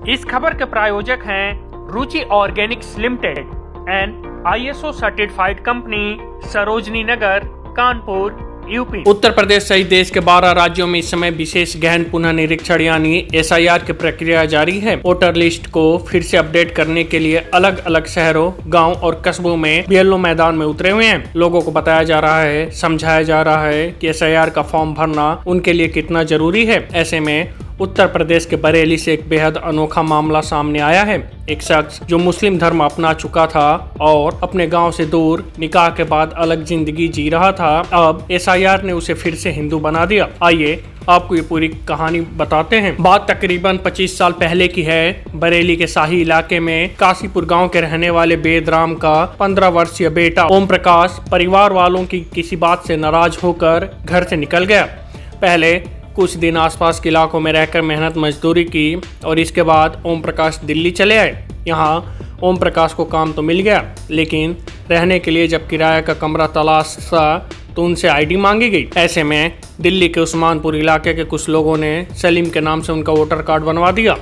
इस खबर के प्रायोजक हैं Ruchi organics limited and ISO certified company, Sarojini Nagar, Kanpur, UP. Uttar Pradesh सहित देश के 12 राज्यों में इस समय विशेष गहन पुनः निरीक्षण यानी SIR की प्रक्रिया जारी है। वोटर लिस्ट को फिर से अपडेट करने के लिए अलग अलग शहरों, गांव और कस्बों में BLO मैदान में उतरे हुए हैं। लोगों को बताया जा रहा है, समझाया जा रहा है कि SIR का फॉर्म भरना उनके लिए कितना जरूरी है। ऐसे में उत्तर प्रदेश के बरेली से एक बेहद अनोखा मामला सामने आया है। एक शख्स जो मुस्लिम धर्म अपना चुका था और अपने गांव से दूर निकाह के बाद अलग जिंदगी जी रहा था, अब SIR ने उसे फिर से हिंदू बना दिया। आइए आपको ये पूरी कहानी बताते हैं। बात तकरीबन 25 साल पहले की है। बरेली के शाही इलाके में काशीपुर गांव के रहने वाले बेदराम का 15 वर्षीय बेटा ओम प्रकाश परिवार वालों की किसी बात से नाराज होकर घर से निकल गया। पहले कुछ दिन आसपास के इलाकों में रहकर मेहनत मजदूरी की और इसके बाद ओम प्रकाश दिल्ली चले आए। यहाँ ओम प्रकाश को काम तो मिल गया, लेकिन रहने के लिए जब किराए का कमरा तलाशा तो उनसे ID मांगी गई। ऐसे में दिल्ली के उस्मानपुर इलाके के कुछ लोगों ने सलीम के नाम से उनका वोटर कार्ड बनवा दिया।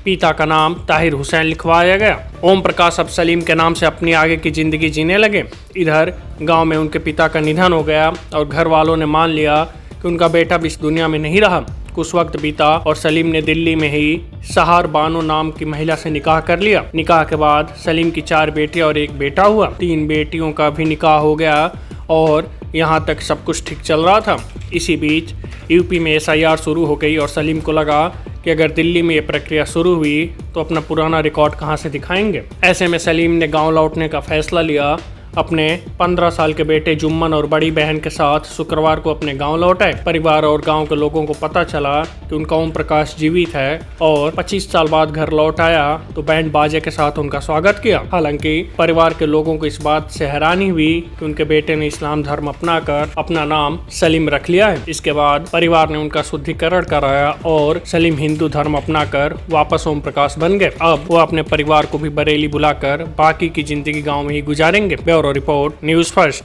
पिता का नाम ताहिर हुसैन लिखवाया गया। ओम प्रकाश अब सलीम के नाम से अपनी आगे की जिंदगी जीने लगे। इधर गाँव में उनके पिता का निधन हो गया और घर वालों ने मान लिया कि उनका बेटा भी इस दुनिया में नहीं रहा। कुछ वक्त बीता और सलीम ने दिल्ली में ही सहार बानो नाम की महिला से निकाह कर लिया। निकाह के बाद सलीम की 4 बेटियां और एक बेटा हुआ। 3 बेटियों का भी निकाह हो गया और यहाँ तक सब कुछ ठीक चल रहा था। इसी बीच यूपी में SIR शुरू हो गई और सलीम को लगा कि अगर दिल्ली में ये प्रक्रिया शुरू हुई तो अपना पुराना रिकॉर्ड कहाँ से दिखाएंगे। ऐसे में सलीम ने गाँव लौटने का फैसला लिया। अपने 15 साल के बेटे जुम्मन और बड़ी बहन के साथ शुक्रवार को अपने गांव लौट आए। परिवार और गांव के लोगों को पता चला कि उनका ओम प्रकाश जीवित है और 25 साल बाद घर लौट आया तो बैंड बाजे के साथ उनका स्वागत किया। हालांकि परिवार के लोगों को इस बात से हैरानी हुई कि उनके बेटे ने इस्लाम धर्म अपनाकर अपना नाम सलीम रख लिया है। इसके बाद परिवार ने उनका शुद्धिकरण कराया और सलीम हिंदू धर्म अपनाकर वापस ओम प्रकाश बन गए। अब वो अपने परिवार को भी बरेली बुलाकर बाकी की जिंदगी गाँव में ही गुजारेंगे। Report news first.